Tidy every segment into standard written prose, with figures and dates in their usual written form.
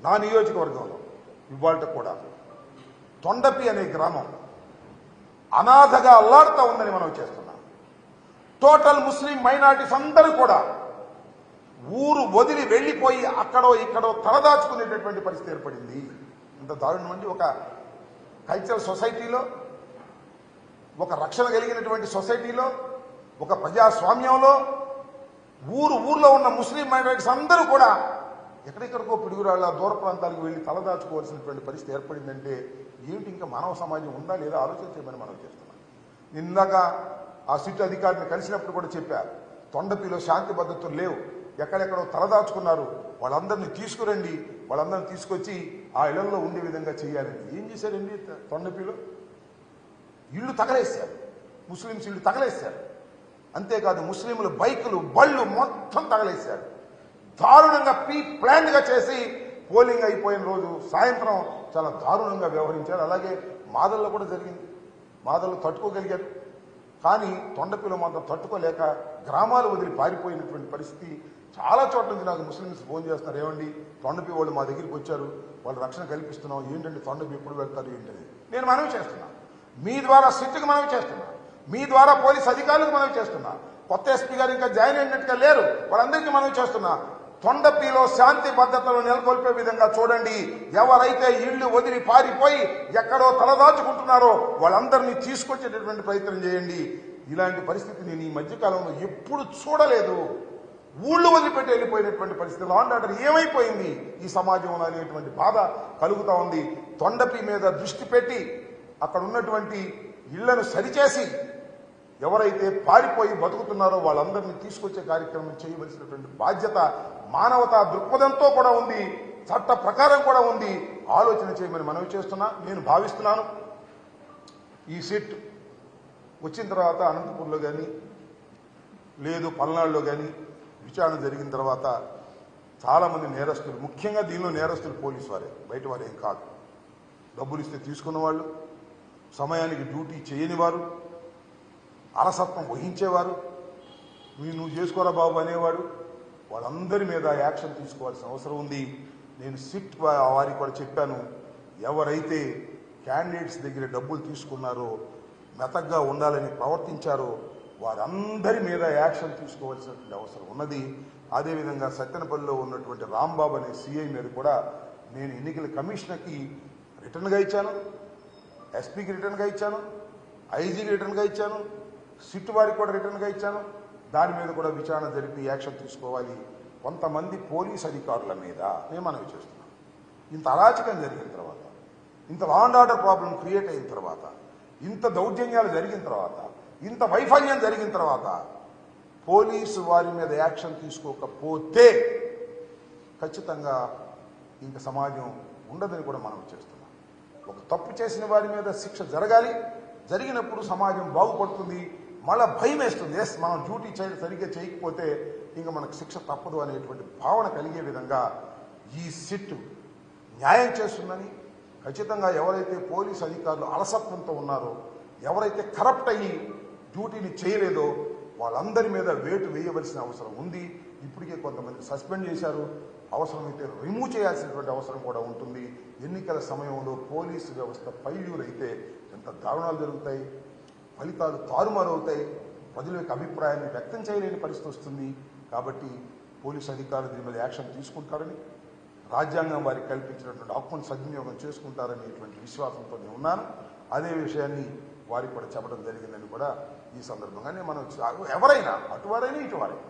నా నియోజకవర్గంలో ఇవాళ కూడా తొండపి అనే గ్రామం అనాథగా అల్లాడుతూ ఉందని మనం చేస్తున్నాం. టోటల్ ముస్లిం మైనారిటీస్ అందరూ కూడా ఊరు వదిలి వెళ్ళిపోయి అక్కడో ఇక్కడో తలదాచుకునేటటువంటి పరిస్థితి ఏర్పడింది. ఇంత దారుణం అండి. ఒక కల్చరల్ సొసైటీలో, ఒక రక్షణ కలిగినటువంటి సొసైటీలో, ఒక ప్రజాస్వామ్యంలో ఊర్లో ఉన్న ముస్లిం మైనారిటీస్ అందరూ కూడా ఎక్కడెక్కడికో పిడుగురాళ్ళ దూర ప్రాంతాలకు వెళ్ళి తలదాచుకోవాల్సినటువంటి పరిస్థితి ఏర్పడిందంటే ఏమిటి ఇంకా మానవ సమాజం ఉందా లేదా ఆలోచించమని మనం చేస్తున్నాం. ఇందాక ఆ సిట్ అధికారిని కలిసినప్పుడు కూడా చెప్పారు, తొండపిలో శాంతి భద్రతలు లేవు, ఎక్కడెక్కడో తలదాచుకున్నారు, వాళ్ళందరినీ తీసుకురండి, వాళ్ళందరినీ తీసుకొచ్చి ఆ ఇళ్లలో ఉండే విధంగా చేయాలని. ఏం చేశారండి తొండపిలో? ఇళ్ళు తగలేశారు, ముస్లింస్ ఇళ్ళు తగలేశారు. అంతేకాదు ముస్లింలు బైకులు బళ్ళు మొత్తం తగలేశారు. దారుణంగా ప్లాన్గా చేసి పోలింగ్ అయిపోయిన రోజు సాయంత్రం చాలా దారుణంగా వ్యవహరించారు. అలాగే మాదల్లో కూడా జరిగింది. మాదల్లో తట్టుకోగలిగారు, కానీ తొండపిలో మాత్రం తట్టుకోలేక గ్రామాలు వదిలి పారిపోయినటువంటి పరిస్థితి. చాలా చోట్ల నుంచి నాకు ముస్లిమ్స్ ఫోన్ చేస్తున్నారు, ఏమండి తొండపి వాళ్ళు మా దగ్గరికి వచ్చారు, వాళ్ళు రక్షణ కల్పిస్తున్నాం, ఏంటండి తొండపి ఎప్పుడు వెళ్తారు ఏంటని నేను మనవి చేస్తున్నా. మీ ద్వారా సిట్కి మనవి చేస్తున్నా, మీ ద్వారా పోలీస్ అధికారులకు మనవి చేస్తున్నా. కొత్త ఎస్పీ గారు ఇంకా జాయిన్ అయినట్టుగా లేరు, వాళ్ళందరికీ మనవి చేస్తున్నా. తొండపిలో శాంతి భద్రతలు నెలకొల్పే విధంగా చూడండి. ఎవరైతే ఇళ్లు వదిలి పారిపోయి ఎక్కడో తలదాచుకుంటున్నారో వాళ్ళందరినీ తీసుకొచ్చేటటువంటి ప్రయత్నం చేయండి. ఇలాంటి పరిస్థితి నేను ఈ మధ్యకాలంలో ఎప్పుడు చూడలేదు. ఊళ్ళు వదిలిపెట్టి వెళ్ళిపోయినటువంటి పరిస్థితి, లా అండ్ ఆర్డర్ ఏమైపోయింది ఈ సమాజంలో అనేటువంటి బాధ కలుగుతా ఉంది. తొండపి మీద దృష్టి పెట్టి అక్కడ ఉన్నటువంటి ఇళ్లను సరిచేసి ఎవరైతే పారిపోయి బతుకుతున్నారో వాళ్ళందరినీ తీసుకొచ్చే కార్యక్రమం చేయవలసినటువంటి బాధ్యత మానవతా దృక్పథంతో కూడా ఉంది, చట్ట ప్రకారం కూడా ఉంది. ఆలోచన చేయమని మనవి చేస్తున్నా. నేను భావిస్తున్నాను ఈ సిట్ వచ్చిన తర్వాత అనంతపూర్లో కానీ లేదు పల్నాడులో కానీ విచారణ జరిగిన తర్వాత చాలామంది నేరస్తులు, ముఖ్యంగా దీనిలో నేరస్తులు పోలీసు వారే, బయట వారు ఏం కాదు. డబ్బులు ఇస్తే తీసుకున్న వాళ్ళు, సమయానికి డ్యూటీ చేయని వారు, అలసత్వం వహించేవారు, నువ్వు చేసుకోరా బాబు అనేవాడు, వాళ్ళందరి మీద యాక్షన్ తీసుకోవాల్సిన అవసరం ఉంది. నేను సిట్ వారికి కూడా చెప్పాను, ఎవరైతే క్యాండిడేట్స్ దగ్గర డబ్బులు తీసుకున్నారో, మెతగ్గా ఉండాలని ప్రవర్తించారో వారందరి మీద యాక్షన్ తీసుకోవాల్సినటువంటి అవసరం ఉన్నది. అదేవిధంగా సత్తెనపల్లిలో ఉన్నటువంటి రాంబాబు అనే సిఐ మీద కూడా నేను ఎన్నికల కమిషనర్కి రిటర్న్గా ఇచ్చాను, ఎస్పీకి రిటర్న్గా ఇచ్చాను, ఐజీకి రిటర్న్గా ఇచ్చాను, సిట్ వారికి కూడా రిటర్న్గా ఇచ్చాను. దాని మీద కూడా విచారణ జరిపి యాక్షన్ తీసుకోవాలి. కొంతమంది పోలీస్ అధికారుల మీద నేను మనవి చేస్తున్నాను. ఇంత అరాచకం జరిగిన తర్వాత, ఇంత law and order problem create అయిన తర్వాత, ఇంత దౌర్జన్యాలు జరిగిన తర్వాత, ఇంత వైఫల్యం జరిగిన తర్వాత పోలీసు వారి మీద యాక్షన్ తీసుకోకపోతే ఖచ్చితంగా ఇంక సమాజం ఉండదని కూడా మనం చేస్తున్నాం. ఒక తప్పు చేసిన వారి మీద శిక్ష జరగాలి, జరిగినప్పుడు సమాజం బాగుపడుతుంది. మళ్ళీ భయం వేస్తుంది, ఎస్ మనం డ్యూటీ సరిగ్గా చేయకపోతే ఇంకా మనకు శిక్ష తప్పదు అనేటువంటి భావన కలిగే విధంగా ఈ సిట్ న్యాయం చేస్తుందని, ఖచ్చితంగా ఎవరైతే పోలీసు అధికారులు అలసత్వంతో ఉన్నారో, ఎవరైతే కరప్ట్ అయ్యి డ్యూటీని చేయలేదో వాళ్ళందరి మీద వేటు వేయవలసిన అవసరం ఉంది. ఇప్పటికే కొంతమంది సస్పెండ్ చేశారు, అవసరమైతే రిమూవ్ చేయాల్సినటువంటి అవసరం కూడా ఉంటుంది. ఎన్నికల సమయంలో పోలీసు వ్యవస్థ ఫెయిల్యూర్ ఎంత దారుణాలు జరుగుతాయి, ఫలితాలు తారుమారవుతాయి, ప్రజల యొక్క అభిప్రాయాన్ని వ్యక్తం చేయలేని పరిస్థితి వస్తుంది. కాబట్టి పోలీసు అధికారులు దీని మీద యాక్షన్ తీసుకుంటారని, రాజ్యాంగం వారికి కల్పించినటువంటి హక్కును సద్వినియోగం చేసుకుంటారనేటువంటి విశ్వాసంతో నేను ఉన్నాను. అదే విషయాన్ని వారికి కూడా చెప్పడం జరిగిందని కూడా ఈ సందర్భంగానే మనం ఎవరైనా అటువారైనా ఇటువారైనా,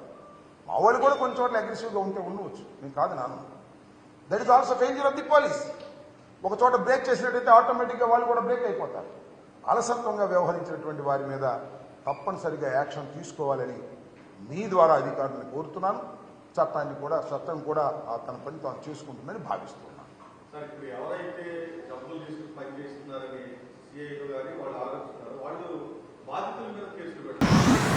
మా వాళ్ళు కూడా కొన్ని చోట్ల అగ్రెసివ్గా ఉంటే ఉండవచ్చు, నేను కాదు నాను. That is also failure of the police. ఒక చోట బ్రేక్ చేసినట్టయితే ఆటోమేటిక్గా వాళ్ళు కూడా బ్రేక్ అయిపోతారు. అలసత్వంగా వ్యవహరించినటువంటి వారి మీద తప్పనిసరిగా యాక్షన్ తీసుకోవాలని మీ ద్వారా అధికారులను కోరుతున్నాను. చట్టం కూడా తన పని తాను చేసుకుంటుందని భావిస్తున్నాను. సార్, ఇప్పుడు ఎవరైతే డబ్బులు తీసుకుని పనిచేస్తున్నారని సిఐ గారు వాళ్ళు ఆలోచిస్తున్నారు, వాళ్ళు బాధితుల మీద కేసులు పెట్టారు.